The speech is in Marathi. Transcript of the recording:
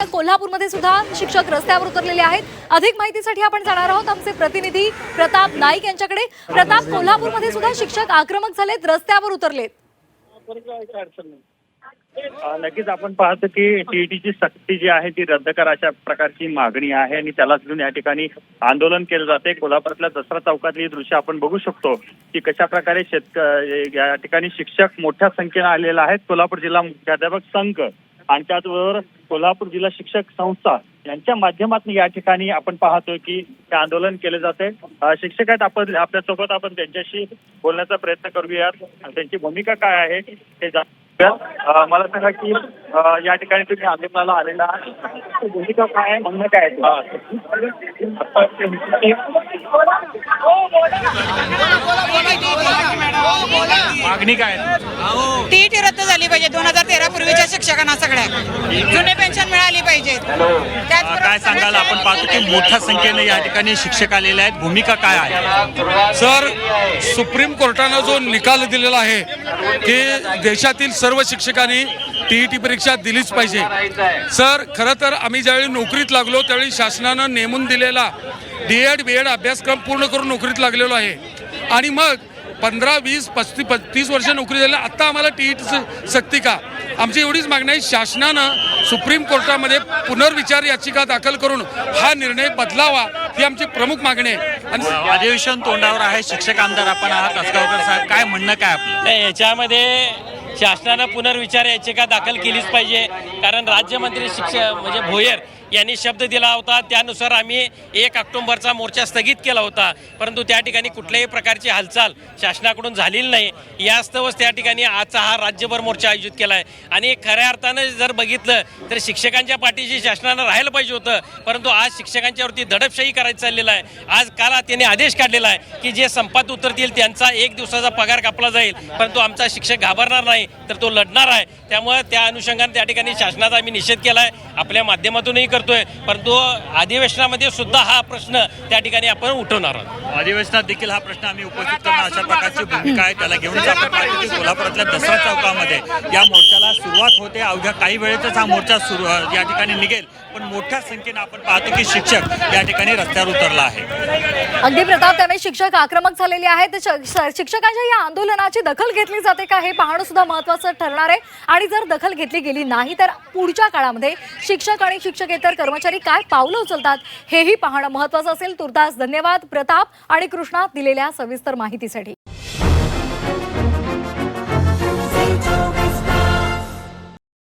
कोल्हापूरमध्ये सुद्धा शिक्षक रस्त्यावर उतरलेले आहेत। अधिक माहितीसाठी आपण जाणार आहोत आमचे प्रतिनिधी प्रताप नाईक यांच्याकडे। प्रताप, कोल्हापूरमध्ये सुद्धा शिक्षक आक्रमक झालेत, रस्त्यावर उतरलेत। नक्कीच आपण पाहतो की टीईटीची सक्ती जी आहे ती रद्द करा अशा प्रकारची मागणी आहे आणि त्यालाच घेऊन या ठिकाणी आंदोलन केलं जाते। कोल्हापुरातल्या दसरा चौकातली दृश्य आपण बघू शकतो की कशा प्रकारे या ठिकाणी शिक्षक मोठ्या संख्येने आलेले आहेत। कोल्हापूर जिल्हा मुख्याध्यापक संघ आणि त्याचबरोबर कोल्हापूर जिल्हा शिक्षक संस्था यांच्या माध्यमातून या ठिकाणी आपण पाहतोय की हे आंदोलन केले जाते। शिक्षक आहेत आपण आपल्यासोबत, आपण त्यांच्याशी बोलण्याचा प्रयत्न करूयात आणि त्यांची भूमिका काय आहे हे मला सांगा की या ठिकाणी तुम्ही आंदोलनाला आलेला भूमिका काय आहे, म्हणणं काय मागणी काय? टीईटी रद्द झाली पाहिजे 2013 पूर्वीच्या शिक्षकांना सगळ्या जुने पेन्शन मिळाली पाहिजे। काय सांगाल? आपण पाहतो की मोठ्या संख्येने या ठिकाणी शिक्षक आलेले आहेत, भूमिका काय आहे? सर, सुप्रीम कोर्टानं जो निकाल दिलेला आहे की देशातील सर्व शिक्षकांनी टीईटी परीक्षा दिलीच पाहिजे। सर, खरं तर आम्ही ज्यावेळी नोकरीत लागलो त्यावेळी शासनानं नेमून दिलेला DED BED अभ्यासक्रम पूर्ण करून नोकरीत लागलेलो आहे आणि मग 15, 20, 35, 30 वर्ष नोकरी झाली, आत्ता आम्हाला टीईटी सक्ती का? आमची एवढीच मागणी आहे, शासनानं सुप्रीम कोर्टामध्ये पुनर्विचार याचिका दाखल करून हा निर्णय बदलावा ही आमची प्रमुख मागणी आहे। आणि अधिवेशन तोंडावर आहे, शिक्षक आमदार आपण आहात कसगावकर साहेब, काय म्हणणं काय आपलं? याच्यामध्ये शासनानं पुनर्विचार याचिका दाखल केलीच पाहिजे, कारण राज्यमंत्री म्हणजे भोयर यांनी शब्द दिला होता त्यानुसार आम्ही 1 ऑक्टोबरचा मोर्चा स्थगित केला होता, परंतु त्या ठिकाणी कुठल्याही प्रकारची हालचाल शासनाकडून झालेली नाही। यास्तवच त्या ठिकाणी आजचा हा राज्यभर मोर्चा आयोजित केला आहे आणि खऱ्या अर्थानं जर बघितलं तर शिक्षकांच्या पाठीशी शासनानं राहायला पाहिजे होतं, परंतु आज शिक्षकांच्यावरती दडपशाही करायचं चाललेलं आहे। आज काल त्यांनी आदेश काढलेला आहे की जे संपात उतरतील त्यांचा 1 दिवसाचा पगार कापला जाईल, परंतु आमचा शिक्षक घाबरणार नाही तर तो लढणार आहे। त्यामुळे त्या अनुषंगाने त्या ठिकाणी शासनाचा आम्ही निषेध केला आहे, आपल्या माध्यमातूनही करतोय, परंतु अधिवेशनामध्ये सुद्धा हा प्रश्न त्या ठिकाणी आपण उठवणार आहोत। अधिवेशनात देखील हा प्रश्न आम्ही उपस्थित करणार अशा प्रकारची भूमिका आहे। त्याला घेऊनच आपण पाहतो की कोल्हापुरातल्या दसरा चौकामध्ये या मोर्चाला सुरुवात होते। अवघ्या काही वेळेतच हा मोर्चा या ठिकाणी निघेल, पण मोठ्या संख्येने आपण पाहतो की शिक्षक या ठिकाणी रस्त्यावर उतरला आहे। अगदी प्रताप, त्यामुळे शिक्षक आक्रमक झालेले आहेत। शिक्षकांच्या या आंदोलनाची दखल घेतली जाते का हे पाहणं सुद्धा महत्त्वाचं ठरणार आहे आणि जर दखल घेतली गेली नाही तर पुढच्या काळामध्ये शिक्षक आणि शिक्षकेतर कर्मचारी काय पावलं उचलतात हेही पाहणं महत्त्वाचं असेल। तुर्तास धन्यवाद प्रताप आणि कृष्णा दिलेल्या सविस्तर माहितीसाठी।